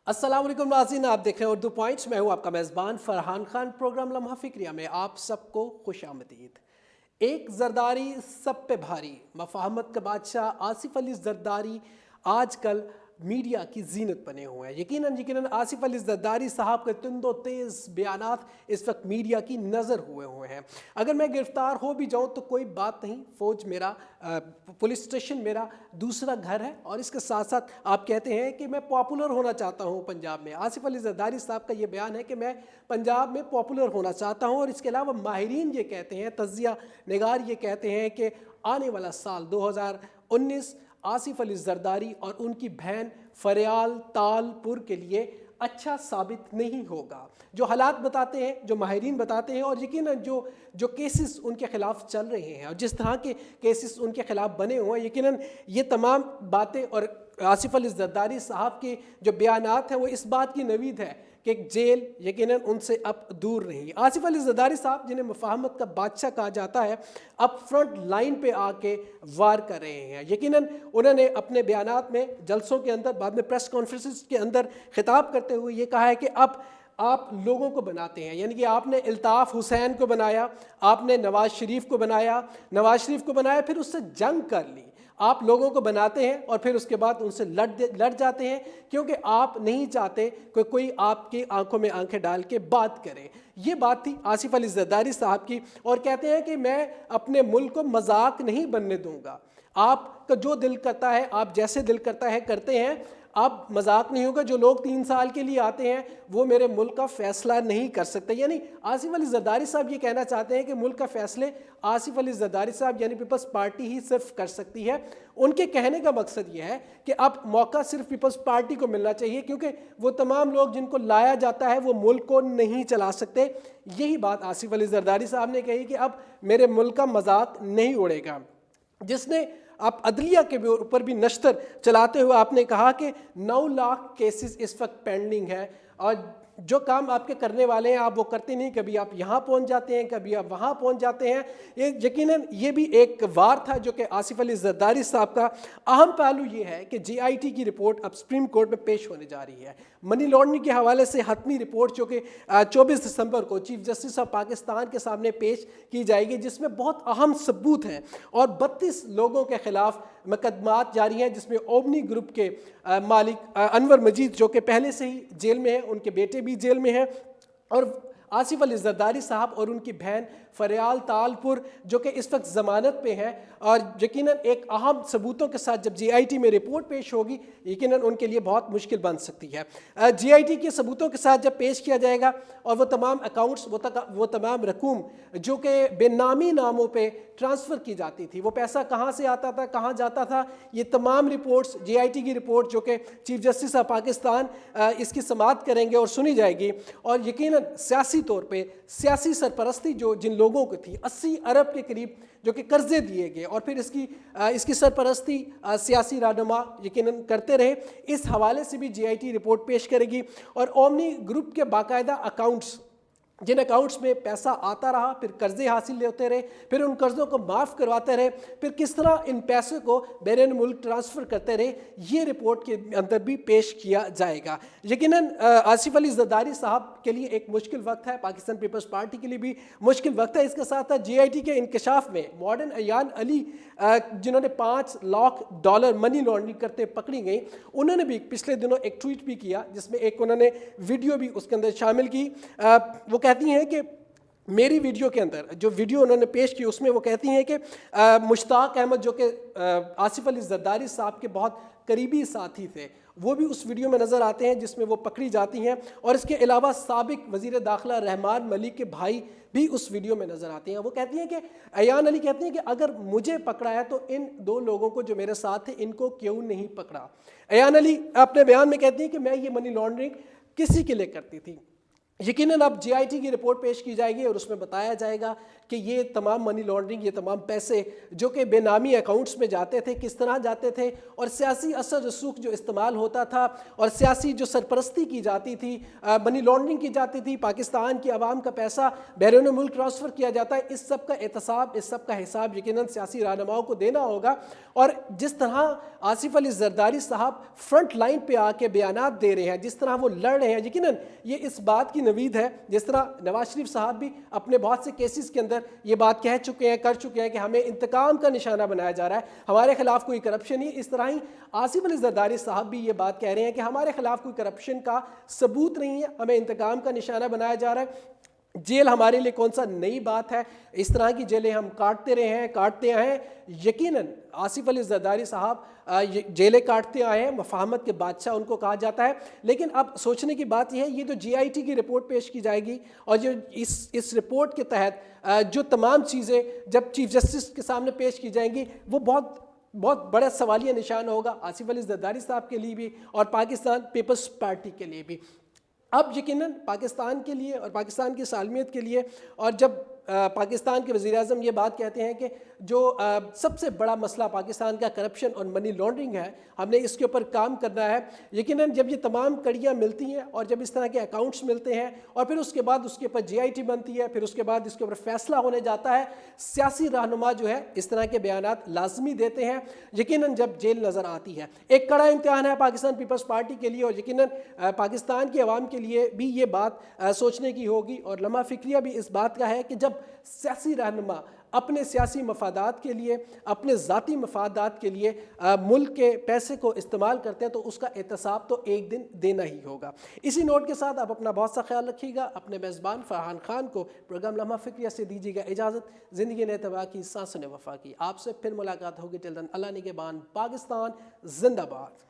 अस्सलाम वालेकुम नाज़रीन, आप देख रहे हैं उर्दू पॉइंट्स। मैं हूं आपका मेज़बान फरहान खान। प्रोग्राम लम्हा फ़िक्रिया में आप सबको खुशामदीद। एक ज़रदारी सब पे भारी, मफाहमत का बादशाह आसिफ अली ज़रदारी आजकल मीडिया की जीनत बने हुए हैं। यकीनन आसिफ अली ज़रदारी साहब के तुंदो तेज़ बयानात इस वक्त मीडिया की नज़र हुए हैं। अगर मैं गिरफ़्तार हो भी जाऊँ तो कोई बात नहीं, फ़ौज मेरा पुलिस स्टेशन मेरा दूसरा घर है। और इसके साथ साथ आप कहते हैं कि मैं पॉपुलर होना चाहता हूँ पंजाब में। आसिफ अली ज़रदारी साहब का ये बयान है कि मैं पंजाब में पॉपुलर होना चाहता हूँ। और इसके अलावा माहिरीन ये कहते हैं, तज़िया निगार ये कहते हैं कि आने वाला साल 2019 आसिफ अली ज़रदारी और उनकी बहन फरियाल तालपुर के लिए अच्छा साबित नहीं होगा। जो हालात बताते हैं, जो माहिरीन बताते हैं, और यकीनन जो केसेस उनके ख़िलाफ़ चल रहे हैं और जिस तरह के केसेस उनके ख़िलाफ़ बने हुए हैं, यकीनन ये तमाम बातें और आसिफ अली ज़रदारी साहब के जो बयानात हैं वो इस बात की नवीद है कि जेल यकीनन उनसे अब दूर नहीं। आसिफ अली ज़रदारी साहब, जिन्हें मुफ़ाहमत का बादशाह कहा जाता है, अब फ्रंट लाइन पे आके वार कर रहे हैं। यकीनन उन्होंने अपने बयानात में, जलसों के अंदर, बाद में प्रेस कॉन्फ्रेंसेस के अंदर खिताब करते हुए ये कहा है कि अब आप लोगों को बनाते हैं, यानी कि आपने इल्ताफ़ हुसैन को बनाया, आपने नवाज़ शरीफ को बनाया, फिर उससे जंग कर ली। आप लोगों को बनाते हैं और फिर उसके बाद उनसे लड़ जाते हैं, क्योंकि आप नहीं चाहते कि कोई आपकी आंखों में आंखें डाल के बात करे। ये बात थी आसिफ अली ज़रदारी साहब की। और कहते हैं कि मैं अपने मुल्क को मजाक नहीं बनने दूंगा। आपका जो दिल करता है, आप जैसे दिल करता है करते हैं, अब मजाक नहीं होगा। जो लोग 3 साल के लिए आते हैं वो मेरे मुल्क का फ़ैसला नहीं कर सकते। यानी आसिफ अली ज़रदारी साहब ये कहना चाहते हैं कि मुल्क का फ़ैसले आसिफ अली ज़रदारी साहब यानी पीपल्स पार्टी ही सिर्फ कर सकती है। उनके कहने का मकसद ये है कि अब मौका सिर्फ पीपल्स पार्टी को मिलना चाहिए, क्योंकि वो तमाम लोग जिनको लाया जाता है वो मुल्क को नहीं चला सकते। यही बात आसिफ अली ज़रदारी साहब ने कही कि अब मेरे मुल्क का मजाक नहीं उड़ेगा। जिसने आप अदलिया के ऊपर भी नश्तर चलाते हुए आपने कहा कि 9 लाख केसेस इस वक्त पेंडिंग है, और जो काम आपके करने वाले हैं आप वो करते नहीं। कभी आप यहाँ पहुँच जाते हैं, कभी आप वहाँ पहुँच जाते हैं। ये यकीनन ये भी एक वार था जो कि आसिफ अली ज़रदारी साहब का अहम पहलू ये है कि GIT की रिपोर्ट अब सुप्रीम कोर्ट में पेश होने जा रही है। मनी लॉन्ड्रिंग के हवाले से हतमी रिपोर्ट जो कि 24 दिसंबर को चीफ जस्टिस ऑफ पाकिस्तान के सामने पेश की जाएगी, जिसमें बहुत अहम सबूत हैं और 32 लोगों के ख़िलाफ़ मुकदमात जारी हैं, जिसमें ओमनी ग्रुप के मालिक अनवर मजीद जो कि पहले से ही जेल में हैं, उनके बेटे भी जेल में हैं, और आसिफ अली ज़रदारी साहब और उनकी बहन फरियाल तालपुर जो कि इस वक्त ज़मानत पे हैं। और यकीनन एक अहम सबूतों के साथ जब GIT में रिपोर्ट पेश होगी, यकीनन उनके लिए बहुत मुश्किल बन सकती है। GIT के सबूतों के साथ जब पेश किया जाएगा और वो तमाम अकाउंट्स, वो तमाम रकूम जो कि बेनामी नामों पे ट्रांसफ़र की जाती थी, वो पैसा कहाँ से आता था, कहाँ जाता था, ये तमाम रिपोर्ट्स, GIT की रिपोर्ट जो कि चीफ जस्टिस ऑफ पाकिस्तान इसकी समाअत करेंगे और सुनी जाएगी। और यकीनन सियासी तौर पे सियासी सरपरस्ती जो जिन लोगों को थी, 80 अरब के करीब जो कि कर्जे दिए गए, और फिर इसकी सरपरस्ती सियासी रहनुमा यकीनन करते रहे, इस हवाले से भी GIT रिपोर्ट पेश करेगी। और ओमनी ग्रुप के बाकायदा अकाउंट्स, जिन अकाउंट्स में पैसा आता रहा, फिर कर्जे हासिल होते रहे, फिर उन कर्ज़ों को माफ़ करवाते रहे, फिर किस तरह इन पैसों को बैरून मुल्क ट्रांसफ़र करते रहे, ये रिपोर्ट के अंदर भी पेश किया जाएगा। यकीनन आसिफ अली ज़रदारी साहब के लिए एक मुश्किल वक्त है, पाकिस्तान पीपल्स पार्टी के लिए भी मुश्किल वक्त है। इसके साथ साथ GIT के इंकशाफ में मॉडर्न अयान अली जिन्होंने $5 लाख मनी लॉन्ड्रिंग करते पकड़ी गई, उन्होंने भी पिछले दिनों एक ट्वीट भी किया, जिसमें एक उन्होंने वीडियो भी उसके अंदर शामिल की। वो कहती हैं कि मेरी वीडियो के अंदर जो वीडियो उन्होंने पेश की उसमें वो कहती हैं कि मुश्ताक अहमद जो कि आसिफ अली ज़रदारी साहब के बहुत करीबी साथी थे, वो भी उस वीडियो में नज़र आते हैं जिसमें वो पकड़ी जाती हैं। और इसके अलावा साबिक वज़ीर दाखिला रहमान मलिक के भाई भी उस वीडियो में नज़र आते हैं। वो कहती हैं कि अयान अली कहती हैं कि अगर मुझे पकड़ा है तो इन 2 लोगों को जो मेरे साथ थे इनको क्यों नहीं पकड़ा। अयान अली अपने बयान में कहती हैं कि मैं ये मनी लॉन्ड्रिंग किसी के लिए करती थी, یقیناً اب جے آئی ٹی کی رپورٹ پیش کی جائے گی اور اس میں بتایا جائے گا کہ یہ تمام منی لانڈرنگ، یہ تمام پیسے جو کہ بے نامی اکاؤنٹس میں جاتے تھے کس طرح جاتے تھے، اور سیاسی اثر رسوخ جو استعمال ہوتا تھا اور سیاسی جو سرپرستی کی جاتی تھی، منی لانڈرنگ کی جاتی تھی، پاکستان کی عوام کا پیسہ بیرون ملک ٹرانسفر کیا جاتا ہے، اس سب کا احتساب، اس سب کا حساب یقیناً سیاسی رہنماؤں کو دینا ہوگا۔ اور جس طرح آصف علی زرداری صاحب فرنٹ لائن پہ آ کے بیانات دے رہے ہیں، جس طرح وہ لڑ رہے ہیں، یقیناً یہ اس بات کی نوید ہے، جس طرح نواز شریف صاحب بھی اپنے بہت سے کیسز کے اندر یہ بات کہہ چکے ہیں، کر چکے ہیں کہ ہمیں انتقام کا نشانہ بنایا جا رہا ہے، ہمارے خلاف کوئی کرپشن نہیں۔ اس طرح ہی آصف علی زرداری صاحب بھی یہ بات کہہ رہے ہیں کہ ہمارے خلاف کوئی کرپشن کا ثبوت نہیں ہے، ہمیں انتقام کا نشانہ بنایا جا رہا ہے۔ جیل ہمارے لیے کون سا نئی بات ہے، اس طرح کی جیلیں ہم کاٹتے رہے ہیں، کاٹتے آئے ہیں۔ یقیناً آصف علی زرداری صاحب جیلیں کاٹتے آئے ہیں، مفاہمت کے بادشاہ ان کو کہا جاتا ہے۔ لیکن اب سوچنے کی بات یہ ہے، یہ جو جے آئی ٹی کی رپورٹ پیش کی جائے گی اور جو اس رپورٹ کے تحت جو تمام چیزیں جب چیف جسٹس کے سامنے پیش کی جائیں گی، وہ بہت بڑا سوالیہ نشان ہوگا آصف علی زرداری صاحب کے لیے بھی اور پاکستان پیپلز پارٹی کے لیے بھی۔ اب یقیناً پاکستان کے لیے اور پاکستان کی سالمیت کے لیے، اور جب پاکستان کے وزیر اعظم یہ بات کہتے ہیں کہ جو سب سے بڑا مسئلہ پاکستان کا کرپشن اور منی لانڈرنگ ہے، ہم نے اس کے اوپر کام کرنا ہے، یقیناً جب یہ تمام کڑیاں ملتی ہیں اور جب اس طرح کے اکاؤنٹس ملتے ہیں اور پھر اس کے بعد اس کے اوپر جے آئی ٹی بنتی ہے، پھر اس کے بعد اس کے اوپر فیصلہ ہونے جاتا ہے، سیاسی رہنما جو ہے اس طرح کے بیانات لازمی دیتے ہیں۔ یقیناً جب جیل نظر آتی ہے، ایک کڑا امتحان ہے پاکستان پیپلز پارٹی کے لیے، اور یقیناً پاکستان کی عوام کے لیے بھی یہ بات سوچنے کی ہوگی، اور لمحہ فکریہ بھی اس بات کا ہے کہ جب سیاسی رہنما اپنے سیاسی مفادات کے لیے، اپنے ذاتی مفادات کے لیے ملک کے پیسے کو استعمال کرتے ہیں تو اس کا احتساب تو ایک دن دینا ہی ہوگا۔ اسی نوٹ کے ساتھ آپ اپنا بہت سا خیال رکھیے گا، اپنے میزبان فرحان خان کو پروگرام لمحہ فکریہ سے دیجیے گا اجازت۔ زندگی نے تباہ کی، سانسوں نے وفا کی۔ آپ سے پھر ملاقات ہوگی، ٹل دن اللہ نگہبان، پاکستان زندہ باد۔